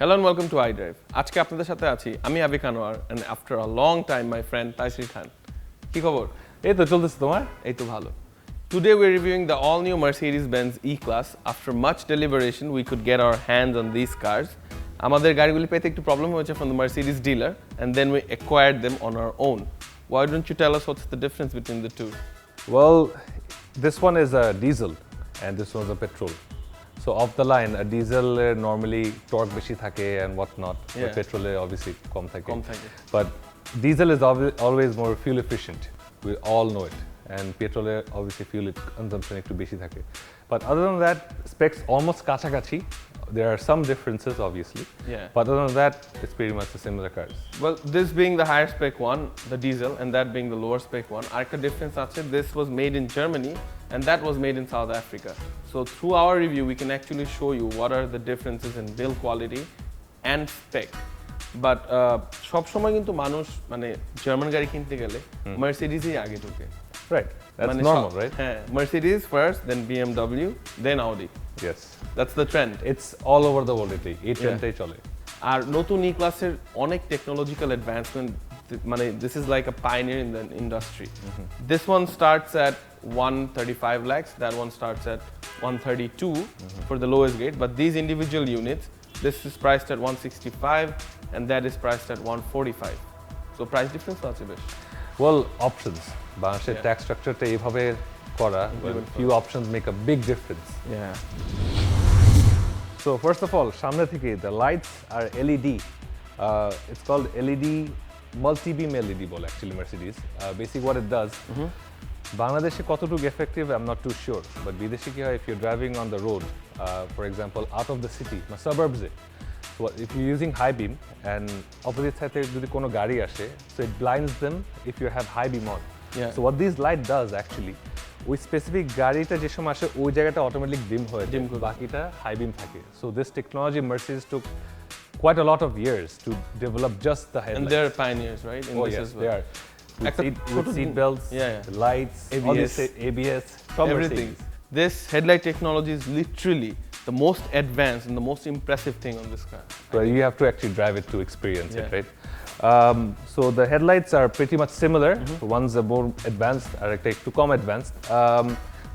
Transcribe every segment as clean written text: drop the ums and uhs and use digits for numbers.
Hello and welcome to iDrive. আজকে আপনাদের সাথে আছি আমি আবিক Anwar and after a long time my friend Taisir খান। কি খবর? এই তো চলতেছে তোমার? এই তো ভালো। Today we're reviewing the all new Mercedes-Benz E Class. After much deliberation we could get our hands on these cars. আমাদের গাড়িগুলি পেতে একটু প্রবলেম হয়েছে from the Mercedes dealer and then we acquired them on our own. Why don't you tell us what's the difference between the two? Well, this one is a diesel and this one's a petrol. So off the line, a diesel normally torque beshi thake and whatnot. Yeah. But petrol obviously kom thake. But diesel is always more fuel efficient. We all know it. And petrol obviously fuel consumption ekটু বেশি থাকে. But other than that, specs almost কাছাকাছি. There are some differences obviously. Yeah. But other than that, it's pretty much the similar cars. Well, this being the higher spec one, the diesel, and that being the lower spec one, arekta difference ache. This was made in Germany and that was made in South Africa. So through our review, we can actually show you what are the differences in build quality and spec. But সব সময় কিন্তু মানুষ মানে German গাড়ি কিনতে গেলে মার্সিডিজই আগে ঢোকে। Right. That's normal, right? হ্যাঁ, Mercedes first, then BMW, then Audi. Yes. That's the trend. It's all over the world এই ট্রেন্ডটাই চলে। আর নতুন ই ক্লাসের অনেক টেকনোলজিক্যাল অ্যাডভান্সমেন্ট মানে this is like a pioneer in the industry. This one starts at 135 lakhs, that one starts at 132 for the lowest grade, but these individual units, this is priced at 165 and that is priced at 145. So price difference আছে বেশ। Well, options. বাংলাদেশের tax স্ট্রাকচারটা এইভাবে করা, few options make a big difference. Yeah. So first of all, সামনে থেকে the lights are LED. It's called LED, multi-beam LED বলে actually Mercedes. Basically what it does, বাংলাদেশে কতটুকু effective I'm not too sure, but বিদেশে কি হয় if you're driving on the road, for example out of the city, suburbs A, so if you're using high beam and opposite side থেকে যদি কোনো গাড়ি আসে, so it blinds them if you have high beam on. Yeah. So what this light does actually, ওই specific গাড়িটা যে সময় আসে ওই জায়গাটা অটোমেটিক ডিম হয়ে যায়, বাকিটা হাই বিম থাকে। So this technology Mercedes took quite a lot of years to develop just the headlights. And they're pioneers, right? In this yes, as well. they are. With seat belts, the lights, all this ABS, everything. This headlight technology is literally the most advanced and the most impressive thing on this car. So you have to actually drive it to experience it, right? So the headlights are pretty much similar. One's a more advanced, arekta ekটু com advanced.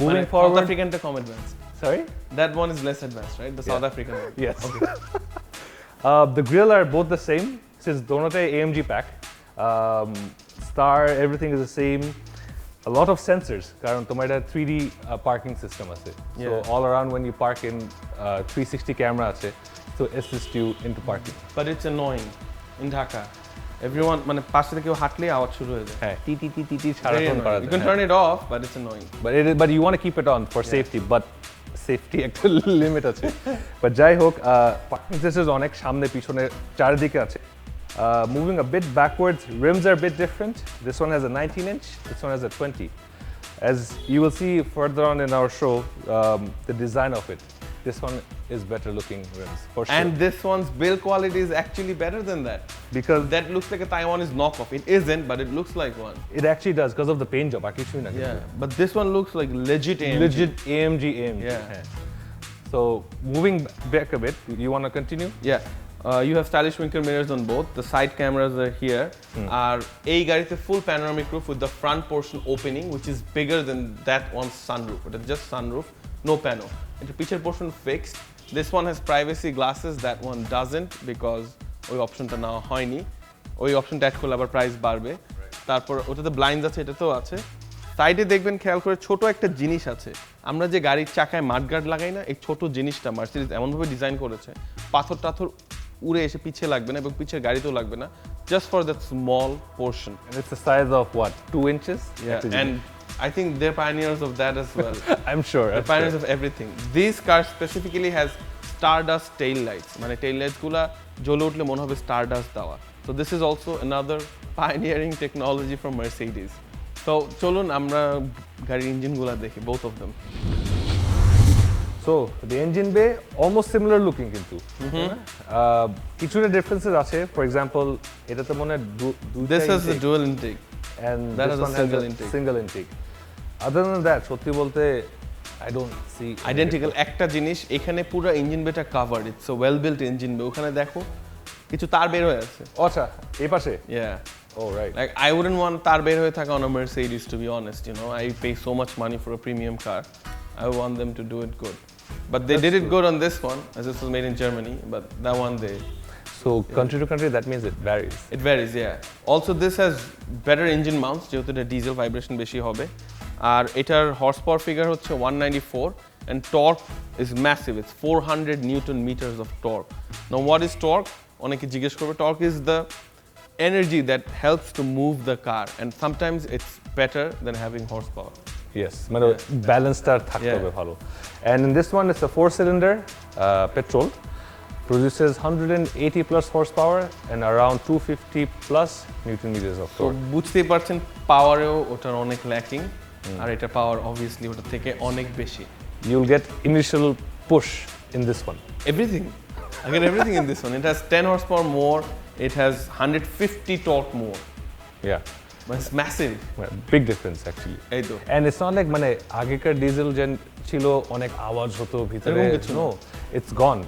Moving forward, South African to com advanced. Sorry? That one is less advanced, right? The South African one. Yes. Okay. The grill are both the same. Since donote AMG pack, star, everything is the same. A lot of sensors. কারণ তোমার এটা 3D parking system আছে. So all around when you park in 360 camera আছে to assist you into parking. But it's annoying in Dhaka. Everyone মানে পাশে থেকে কেউ হাঁটলে আওয়াজ শুরু হয়ে যায়। হ্যাঁ টি সারাক্ষণ করা যায়। You can turn it off, but it's annoying. But you want to keep it on for safety, but safety একটা লিমিট আছে। But যাই হোক, parking sensors অনেক সামনে পিছনে চারিদিকে আছে। Moving a bit backwards, rims are a bit different. This one has a 19-inch, this one has a 20. As you will see further on in our show, the design of it. This one is better looking rims, for sure. And this one's build quality is actually better than that. Because that looks like a Taiwanese knockoff. It isn't, but it looks like one. It actually does because of the paint job. Yeah, but this one looks like legit AMG. Legit AMG. Yeah. So moving back a bit, you want to continue? Yeah. You have stylish winker mirrors on both. The side cameras are here. Are এই গাড়িতে full panoramic roof with the front portion opening, which is bigger than that one's sunroof. It is just sunroof, no pano. And the picture portion fixed. This one has privacy glasses. That one doesn't because ওই অপশনটা না হয়নি। ওই অপশনটা add করলে আবার price বাড়বে। তারপর ওটাতে ব্লাইন্ড আছে, এটাতেও আছে। সাইডে দেখবেন খেয়াল করে ছোট একটা জিনিস আছে। আমরা যে গাড়ির চাকায় মাডগার্ড লাগাই না, এই ছোট জিনিসটা মার্সিডিজ এমনভাবে ডিজাইন করেছে পাথর টাথর উড়ে এসে পিছে লাগবে না এবং পিছের গাড়িতেও লাগবে না, just for that small portion. And it's the size of what, 2 inches? Yeah, and I think they're pioneers of that as well. I'm sure. They're pioneers of everything. This car specifically has Stardust tail lights. মানে tail lights গুলা জ্বলে উঠলে মনে হবে Stardust দেওয়া. So this is also another pioneering technology from Mercedes. So চলুন আমরা গাড়ির ইঞ্জিনগুলা দেখি, both of them. So the engine bay almost similar looking কিন্তু কিছুটা differences আছে. For example, এটাতে মনে হয় this has a dual intake and that this has one a has a single intake. Other than that, সত্যি বলতে I don't see identical একটা জিনিস এখানে পুরো ইঞ্জিন বেটা covered it's a well built engine বে ওখানে দেখো কিছু তার বের হয়ে আছে আচ্ছা এই পাশে ইয়া oh right like I wouldn't want তার বের হয়ে থাকা on a Mercedes to be honest you know I pay so much money for a premium car I want them to do it good but they did it good on this one as this was made in Germany but that one they so country to country that means it varies yeah also this has better engine mounts যেহেতু এটা diesel vibration বেশি হবে আর এটার horse power figure হচ্ছে 194 and torque is massive it's 400 newton meters of torque now what is torque অনেকে জিজ্ঞেস করবে torque is the energy that helps to move the car and sometimes it's better than having horsepower yes মানে ব্যালেন্সটা থাকতে হবে ভালো and in this one it's a 4-cylinder petrol produces 180 plus horsepower and around 250 plus newton meters of torque বুঝতেই পারছেন পাওয়ারেও ওটার অনেক lacking আর এটা পাওয়ার obviously ওটা থেকে অনেক বেশি you'll get initial push in this one everything I get everything in this one it has 10 horsepower more it has 150 torque more yeah but it's massive big difference actually এই তো and it's not like মানে আগেকার diesel যেন ছিল অনেক আওয়াজ হতো ভিতরে no it's gone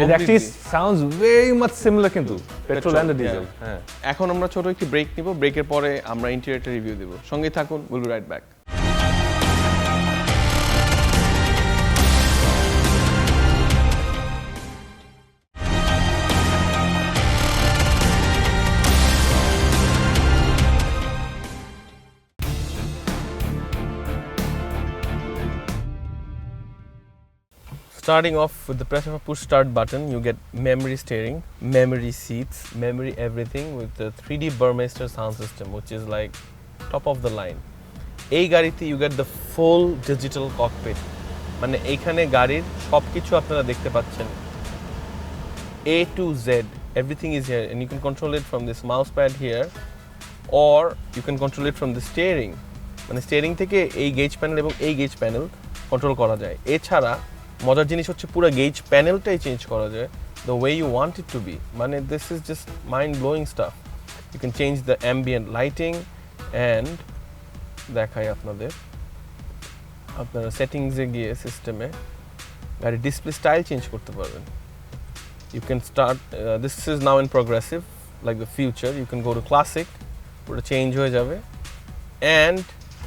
it actually sounds very much similar কিন্তু petrol and the diesel হ্যাঁ এখন আমরা ছোট একটি ব্রেক নিব ব্রেকের পরে আমরা ইন্টেরিয়রটা রিভিউ দেব সঙ্গে থাকুন we'll be right back Starting off with the press of a push start button, you get memory steering, memory seats, memory everything with the 3D Burmeister sound system, which is like top of the line. এই গাড়িতে you get the full digital cockpit. মানে এইখানে গাড়ির সবকিছু আপনারা দেখতে পাচ্ছেন A to Z, everything is here and you can control it from this mouse pad here or you can control it from the steering. মানে স্টিয়ারিং থেকে এই গেজ প্যানেল এবং এই গেজ প্যানেল কন্ট্রোল করা যায় এছাড়া মজার জিনিস হচ্ছে পুরো গেজ প্যানেলটাই চেঞ্জ করা যায় the way you want it to be মানে this is just mind blowing stuff you can change the ambient lighting and দেখাই আপনাদের আপনারা সেটিংসে গিয়ে সিস্টেমে গাড়ির ডিসপ্লে স্টাইল চেঞ্জ করতে পারবেন you can start this is now in progressive like the future you can go to classic পুরো চেঞ্জ হয়ে যাবে and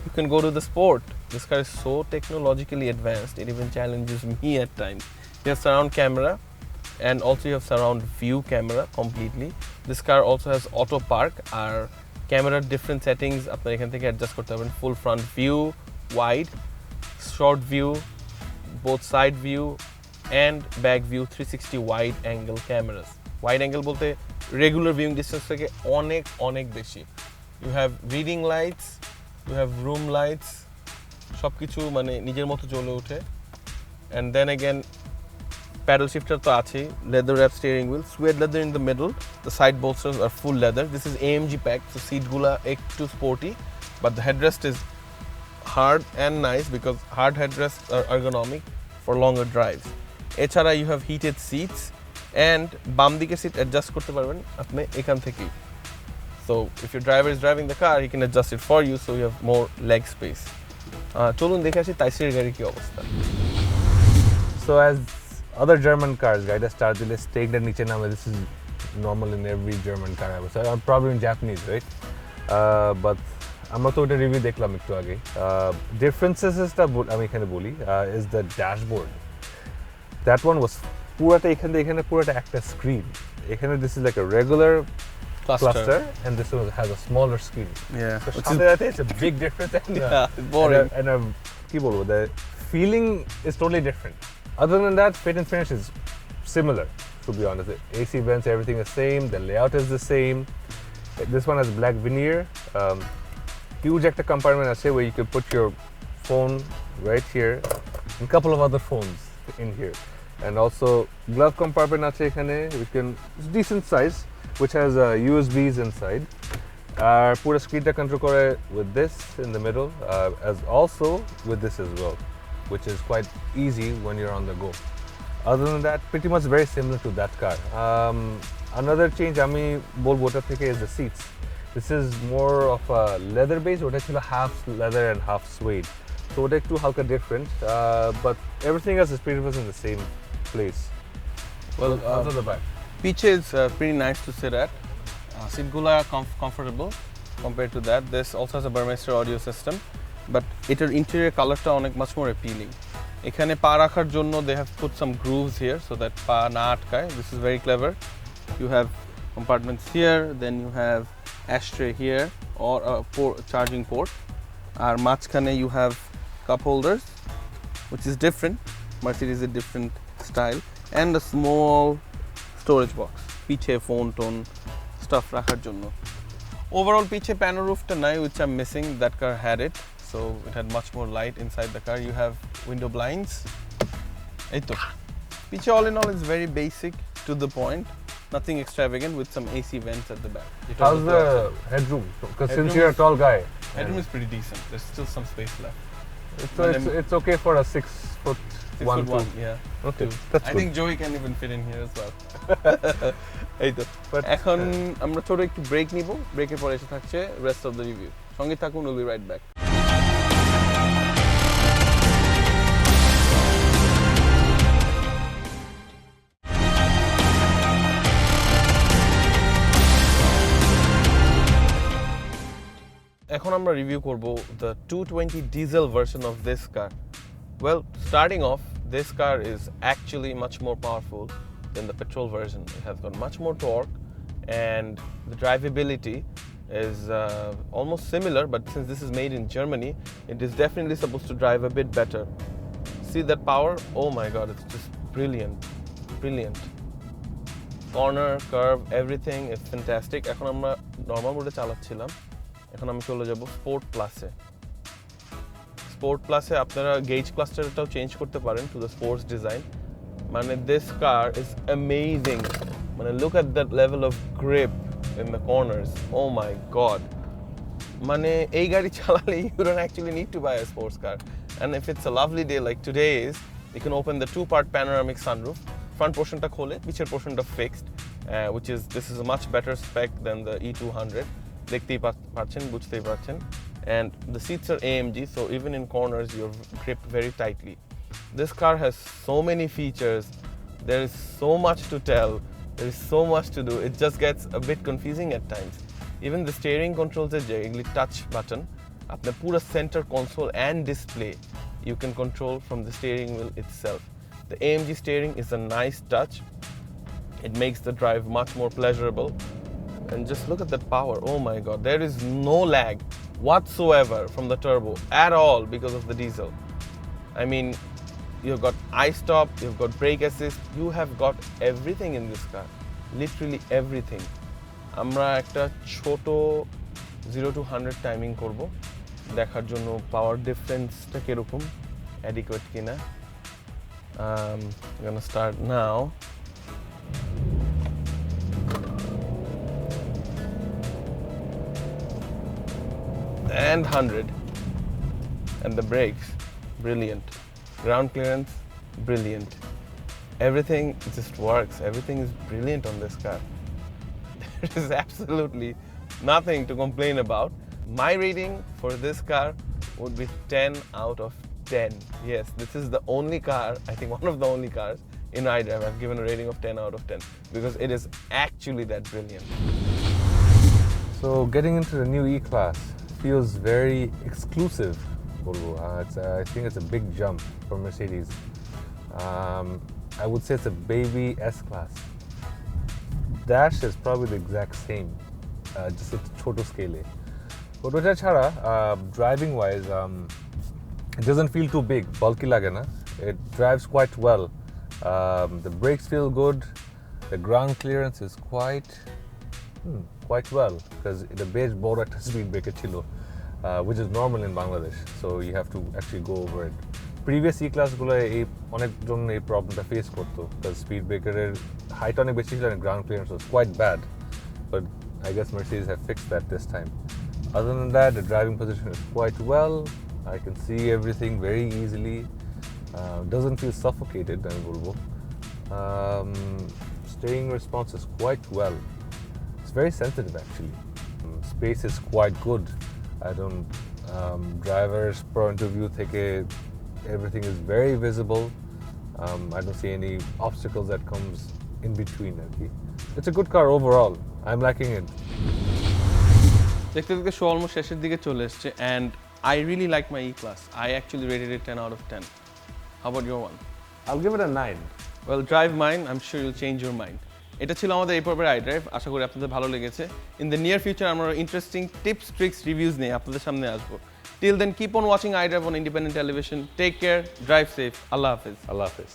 you can go to the sport this car is so technologically advanced it even challenges me at times you have surround camera and also you have surround view camera completely this car also has auto park our camera different settings আপনারা এখান থেকে adjust করতে পারবেন full front view wide short view both side view and back view 360 wide angle cameras wide angle বলতে regular viewing distance থেকে অনেক অনেক বেশি you have reading lights you have room lights সবকিছু মানে নিজের মতো জ্বলে ওঠে and then again paddle shifter তো আছেই leather wrap steering wheel suede leather in the middle the side bolsters are full leather this is AMG packed so seat গুলা একটু sporty but the headrest is hard and nice because hard headrests are ergonomic for longer drives এছাড়া you have heated seats and বাম দিকে seat adjust করতে পারবেন আপনি এখান থেকেই so if your driver is driving the car he can adjust it for you so you have more leg space চলুন দেখে আসি তাইসির গাড়ির কি অবস্থা so as other German cars গাড়িটা স্টার্ট দিলে স্টেকটা নিচে নামে this is normal in every German car I would say probably in Japanese right but আমরা তো ওটা রিভিউ দেখলাম একটু আগে ডিফারেন্সেসটা আমি এখানে বলি is the dashboard that one was পুরোটা এখানে পুরোটা একটা স্ক্রিন এখানে this is like a regular cluster and this one has a smaller screen yeah so it's a big difference and boring and কি বলবো the feeling is totally different other than that fit and finish is similar to be honest the AC vents everything is same the layout is the same this one has black veneer huge একটা compartment আছে where you can put your phone right here and a couple of other phones in here and also glove compartment আছে এখানে you can it's decent size which has USBs inside pura screen ta control kore with this in the middle as also with this as well which is quite easy when you're on the go other than that pretty much very similar to that car another change ami bolbo ota theke is the seats this is more of a leather base ota chilo half leather and half suede So ওটা একটু হালকা different, but everything else is pretty much in the same place. Well, How's at the back? Peach is pretty nice to sit at. Seatগুলো are comfortable compared to that. This also has a Burmester audio system, but এটার interior colorটা অনেক much more appealing. এখানে পা রাখার জন্য they have put some grooves here so that পা না আটকায়. This is very clever. You have compartments here, then you have ashtray here or a charging port. আর মাঝখানে you have cup holders, which is different. Mercedes is a different style, and a small storage box. পিছে phone tone stuff রাখার জন্য. Overall পিছে panel roofটা নাই, which I'm missing. That car had it, so it had much more light inside the car. You have window blinds. এই তো পিছে all in all is very basic, to the point. Nothing extravagant, with some AC vents at the back. How's the headroom? Because since you're a tall guy, Headroom is pretty decent. There's still some space left. it's okay for a 6 foot 6'1", yeah. Okay, Two. that's I good. think Joey can even fit in here as well. এই তো এখন আমরা ছোট একটু break নিব, ব্রেকের পরে এসে থাকছে রেস্ট অফ দ্য রিভিউ। সঙ্গে থাকুন, উইল বি রাইট ব্যাক। এখন আমরা রিভিউ করব the 220 diesel version of this car. Well, starting off, this car is actually much more powerful than the petrol version. It has got much more torque, and the drivability is almost similar, but since this is made in Germany, it is definitely supposed to drive a bit better. See that power? Oh my god, it's just brilliant. Brilliant. Corner, curve, everything is fantastic. এখন আমরা normal মোডে চালাচ্ছিলাম, এখন আমি চলে যাব sport প্লাসে। Sport প্লাসে আপনারা গেজ ক্লাস্টারটাও চেঞ্জ করতে পারেন টু দ্য স্পোর্টস ডিজাইন। মানে দিস কার ইজ অ্যামেজিং। মানে look at that level of grip in the corners. Oh my God, মানে এই গাড়ি চালালে you don't actually need to buy a sports car. And if it's a lovely day like today is, you can open the 2-part panoramic sunroof. Front পোর্শনটা খোলে, পিছের পোর্শনটা fixed, which is this is a much better spec than the E200. দেখতেই পাচ্ছেন, বুঝতেই পারছেন। And the seats are AMG, so even in corners you're gripped very tightly. This car has so many features. There is so much to tell. There is so much to do. It just gets a bit confusing at times. Even the steering controls are generally touch button. Apne pura center console and display you can control from the steering wheel itself. The AMG steering is a nice touch. It makes the drive much more pleasurable. And just look at that power. Oh my god, there is no lag whatsoever from the turbo at all because of the diesel. I mean, you've got i-stop, you've got brake assist, you have got everything in this car, literally everything. আমরা একটা ছোট 0 to 100 timing করব, দেখার জন্য পাওয়ার ডিফারেন্সটা কিরকম, adequate কিনা। I'm gonna start now. And 100. And the brakes, brilliant. Ground clearance, brilliant. Everything just works. Everything is brilliant on this car. There is absolutely nothing to complain about. My rating for this car would be 10 out of 10. Yes, this is the only car, I think one of the only cars in iDrive I've given a rating of 10 out of 10 because it is actually that brilliant. So getting into the new E Class feels very exclusive. I think it's a big jump for Mercedes. I would say it's a baby S-Class. Dash is probably the exact same, just it's choto scale. But ওটা ছাড়া, driving wise, it doesn't feel too big, bulky লাগে না. It drives quite well. The brakes feel good. The ground clearance is quite well because the beige বড় একটা speed breaker ছিল, which is normal in Bangladesh, so you have to actually go over it. Previous E-Class গুলো এই অনেকজন এই প্রবলেমটা face করতো because speed breaker এর height অনেক বেশি ছিল and ground clearance was quite bad, but I guess Mercedes have fixed that this time. Other than that, the driving position is quite well. I can see everything very easily. Doesn't feel suffocated, আমি বলবো. Steering response is quite well. It's very sensitive actually. Space is quite good. I don't Driver's point of view থেকে everything is very visible. I don't see any obstacles that comes in between আর কি. It's a good car overall. I'm liking it. দেখতে দেখতে show almost শেষের দিকে চলে এসেছে and I really like my E Class. I actually rated it 10 out of 10. How about your one? I'll give it a 9. Well, drive mine. I'm sure you'll change your mind. এটা ছিল আমাদের এই পর্বের iDrive. আশা করি আপনাদের ভালো লেগেছে. In the near future আমরা ইন্টারেস্টিং টিপস ট্রিক্স রিভিউজ নিয়ে আপনাদের সামনে আসবো. Till then, keep on watching iDrive on independent television. Take care, drive safe. Allah Hafiz. Allah Hafiz.